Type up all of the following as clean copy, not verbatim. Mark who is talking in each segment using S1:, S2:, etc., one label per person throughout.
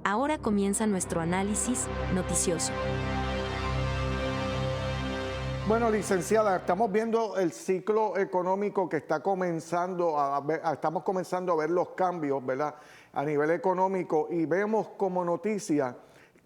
S1: Ahora comienza nuestro análisis noticioso.
S2: Bueno, licenciada, estamos viendo el ciclo económico que está comenzando estamos comenzando a ver los cambios, ¿verdad?, a nivel económico, y vemos como noticia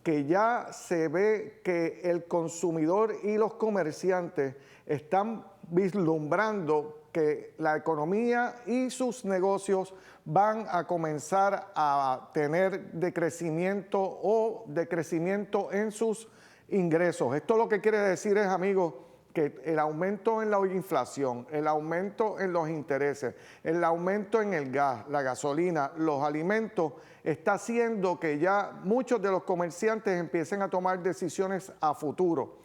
S2: que ya se ve que el consumidor y los comerciantes están vislumbrando que la economía y sus negocios van a comenzar a tener decrecimiento o decrecimiento en sus ingresos. Esto lo que quiere decir es, amigos, que el aumento en la inflación, el aumento en los intereses, el aumento en el gas, la gasolina, los alimentos, está haciendo que ya muchos de los comerciantes empiecen a tomar decisiones a futuro.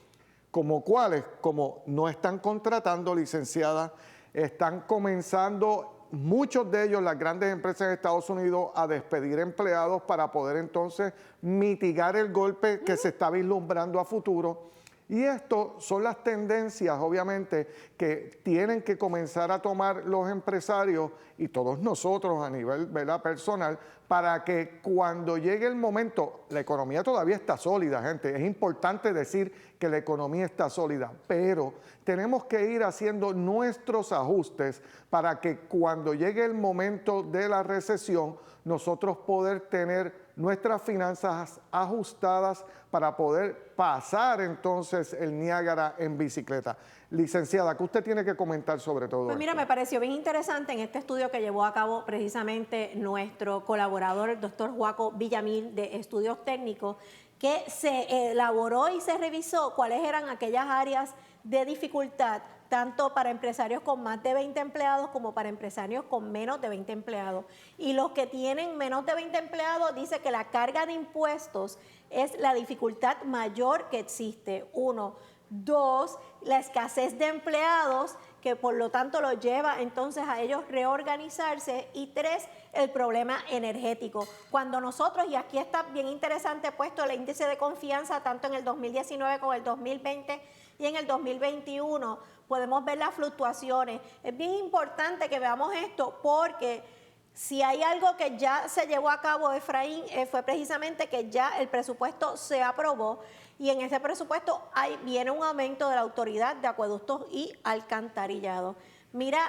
S2: ¿Como cuáles? Como no están contratando, licenciadas, están comenzando muchos de ellos, las grandes empresas de Estados Unidos, a despedir empleados para poder entonces mitigar el golpe que se está vislumbrando a futuro. Y esto son las tendencias, obviamente, que tienen que comenzar a tomar los empresarios y todos nosotros a nivel, ¿verdad?, personal, para que cuando llegue el momento, la economía todavía está sólida, gente. Es importante decir que la economía está sólida, pero tenemos que ir haciendo nuestros ajustes para que cuando llegue el momento de la recesión, nosotros poder tener nuestras finanzas ajustadas para poder pasar entonces el Niágara en bicicleta. Licenciada, ¿qué usted tiene que comentar sobre todo
S3: Pues mira,
S2: esto?
S3: me pareció bien interesante en este estudio que llevó a cabo precisamente nuestro colaborador, el doctor Joaco Villamil, de Estudios Técnicos, que se elaboró y se revisó cuáles eran aquellas áreas de dificultad, tanto para empresarios con más de 20 empleados como para empresarios con menos de 20 empleados. Y los que tienen menos de 20 empleados dice que la carga de impuestos es la dificultad mayor que existe. 1. 2, la escasez de empleados, que por lo tanto lo lleva entonces a ellos reorganizarse. Y 3, el problema energético. Cuando nosotros, y aquí está bien interesante puesto el índice de confianza tanto en el 2019 como el 2020 y en el 2021, podemos ver las fluctuaciones. Es bien importante que veamos esto porque si hay algo que ya se llevó a cabo, Efraín, fue precisamente que ya el presupuesto se aprobó y en ese presupuesto viene un aumento de la Autoridad de Acueductos y Alcantarillado. Mira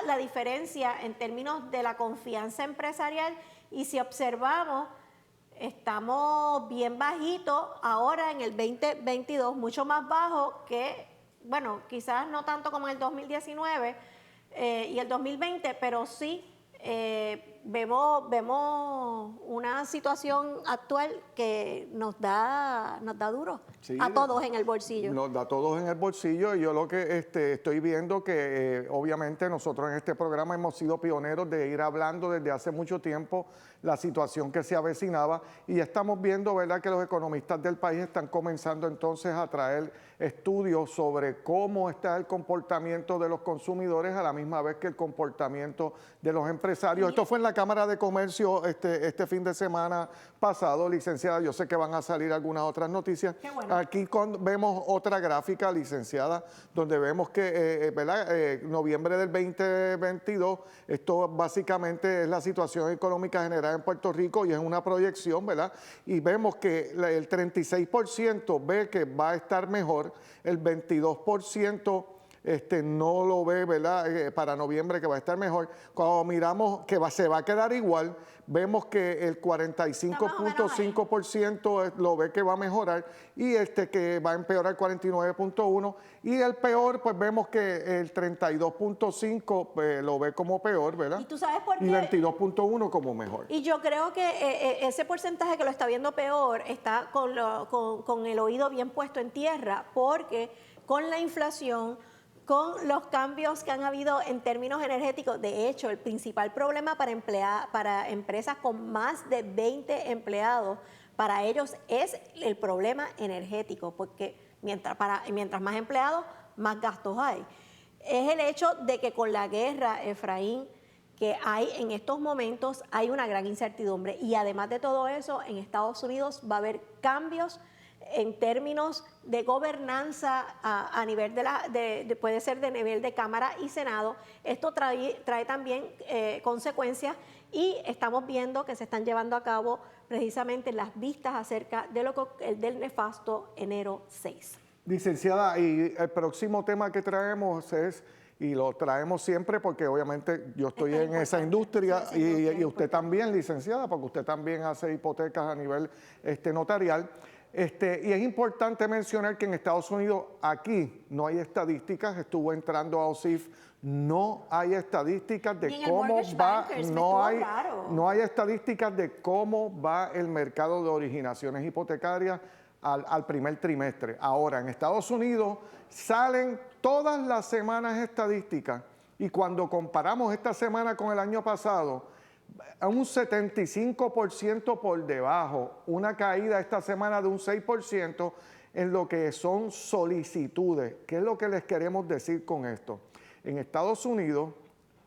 S3: la diferencia en términos de la confianza empresarial y si observamos, estamos bien bajitos ahora en el 2022, mucho más bajo que, bueno, quizás no tanto como en el 2019 y el 2020, pero sí vemos una situación actual que nos da duro, sí, a todos en el bolsillo.
S2: Nos da a todos en el bolsillo y yo lo que estoy viendo que obviamente nosotros en este programa hemos sido pioneros de ir hablando desde hace mucho tiempo la situación que se avecinaba y ya estamos viendo, ¿verdad?, que los economistas del país están comenzando entonces a traer estudios sobre cómo está el comportamiento de los consumidores a la misma vez que el comportamiento de los empresarios. Esto fue en la Cámara de Comercio este fin de semana pasado, licenciada. Yo sé que van a salir algunas otras noticias.
S3: Qué bueno.
S2: Aquí vemos otra gráfica, licenciada, donde vemos que noviembre del 2022, esto básicamente es la situación económica general en Puerto Rico y es una proyección, ¿verdad? Y vemos que el 36% ve que va a estar mejor, el 22% no lo ve, ¿verdad?, para noviembre que va a estar mejor. Cuando miramos que se va a quedar igual, vemos que el 45.5% lo ve que va a mejorar y que va a empeorar 49.1%. Y el peor, pues vemos que el 32.5% lo ve como peor, ¿verdad?
S3: ¿Y tú sabes por qué?
S2: Y 22.1% como mejor.
S3: Y yo creo que ese porcentaje que lo está viendo peor está con el oído bien puesto en tierra, porque con la inflación, con los cambios que han habido en términos energéticos, de hecho, el principal problema para empresas con más de 20 empleados, para ellos es el problema energético, porque mientras más empleados, más gastos hay. Es el hecho de que con la guerra, Efraín, que hay en estos momentos, hay una gran incertidumbre y además de todo eso, en Estados Unidos va a haber cambios en términos de gobernanza a nivel puede ser de nivel de Cámara y Senado. Esto trae también consecuencias y estamos viendo que se están llevando a cabo precisamente las vistas acerca de del nefasto enero 6.
S2: Licenciada, y el próximo tema que traemos es, y lo traemos siempre porque obviamente yo estoy en esa industria, y usted también, licenciada, porque usted también hace hipotecas a nivel notarial. Y es importante mencionar que en Estados Unidos aquí no hay estadísticas, estuvo entrando a OSIF, no hay estadísticas de cómo va, no hay estadísticas de cómo va el mercado de originaciones hipotecarias al primer trimestre. Ahora, en Estados Unidos salen todas las semanas estadísticas y cuando comparamos esta semana con el año pasado, a un 75% por debajo, una caída esta semana de un 6% en lo que son solicitudes. ¿Qué es lo que les queremos decir con esto? En Estados Unidos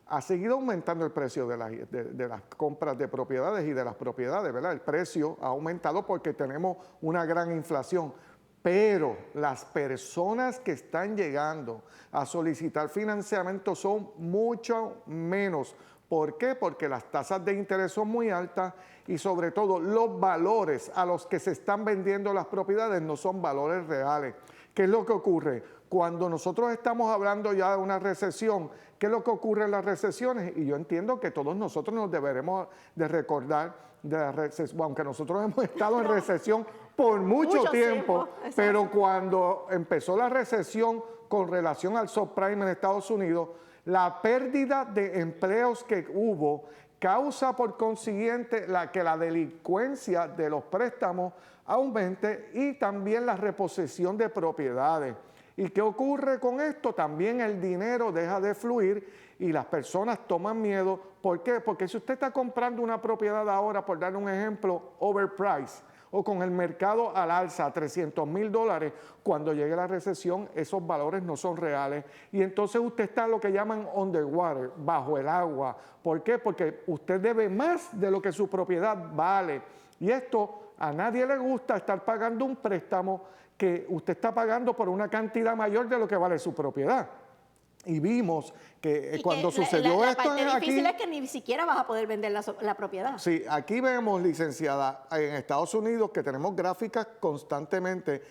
S2: ha seguido aumentando el precio de las compras de propiedades y de las propiedades, ¿verdad? El precio ha aumentado porque tenemos una gran inflación, pero las personas que están llegando a solicitar financiamiento son mucho menos. ¿Por qué? Porque las tasas de interés son muy altas y sobre todo los valores a los que se están vendiendo las propiedades no son valores reales. ¿Qué es lo que ocurre? Cuando nosotros estamos hablando ya de una recesión, ¿qué es lo que ocurre en las recesiones? Y yo entiendo que todos nosotros nos deberemos de recordar de la recesión, aunque nosotros hemos estado en recesión por mucho tiempo, pero cuando empezó la recesión con relación al subprime en Estados Unidos, la pérdida de empleos que hubo causa por consiguiente que la delincuencia de los préstamos aumente y también la reposición de propiedades. ¿Y qué ocurre con esto? También el dinero deja de fluir y las personas toman miedo. ¿Por qué? Porque si usted está comprando una propiedad ahora, por dar un ejemplo, overpriced, o con el mercado al alza a $300,000, cuando llegue la recesión esos valores no son reales y entonces usted está lo que llaman underwater, bajo el agua. ¿Por qué? Porque usted debe más de lo que su propiedad vale y esto a nadie le gusta, estar pagando un préstamo que usted está pagando por una cantidad mayor de lo que vale su propiedad. Y vimos que cuando sucedió
S3: la
S2: esto
S3: parte
S2: aquí,
S3: difícil es que ni siquiera vas a poder vender la propiedad.
S2: Sí, aquí vemos, licenciada, en Estados Unidos que tenemos gráficas constantemente.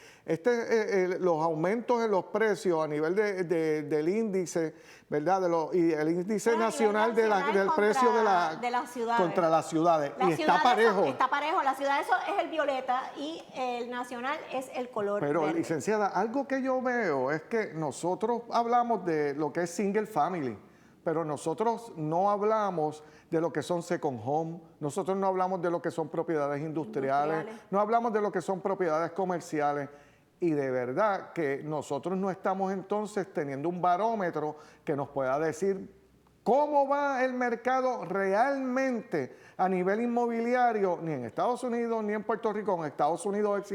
S2: Los aumentos en los precios a nivel del índice, ¿verdad? Y el índice nacional del precio de las ciudades. Contra las ciudades. Y está parejo.
S3: Está parejo. La ciudad eso es el violeta y el nacional es el color verde.
S2: Licenciada, algo que yo veo es que nosotros hablamos de lo que es single family, pero nosotros no hablamos de lo que son second home, nosotros no hablamos de lo que son propiedades industriales, no hablamos de lo que son propiedades comerciales. Y de verdad que nosotros no estamos entonces teniendo un barómetro que nos pueda decir cómo va el mercado realmente a nivel inmobiliario, ni en Estados Unidos ni en Puerto Rico. En Estados Unidos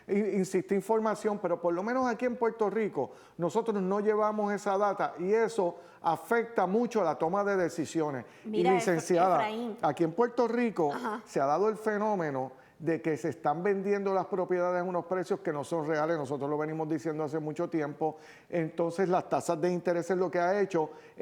S2: existe información, pero por lo menos aquí en Puerto Rico nosotros no llevamos esa data y eso afecta mucho la toma de decisiones.
S3: Mira,
S2: y licenciada,
S3: Efraín,
S2: aquí en Puerto Rico se ha dado el fenómeno de que se están vendiendo las propiedades a unos precios que no son reales, nosotros lo venimos diciendo hace mucho tiempo, entonces las tasas de interés lo que ha hecho es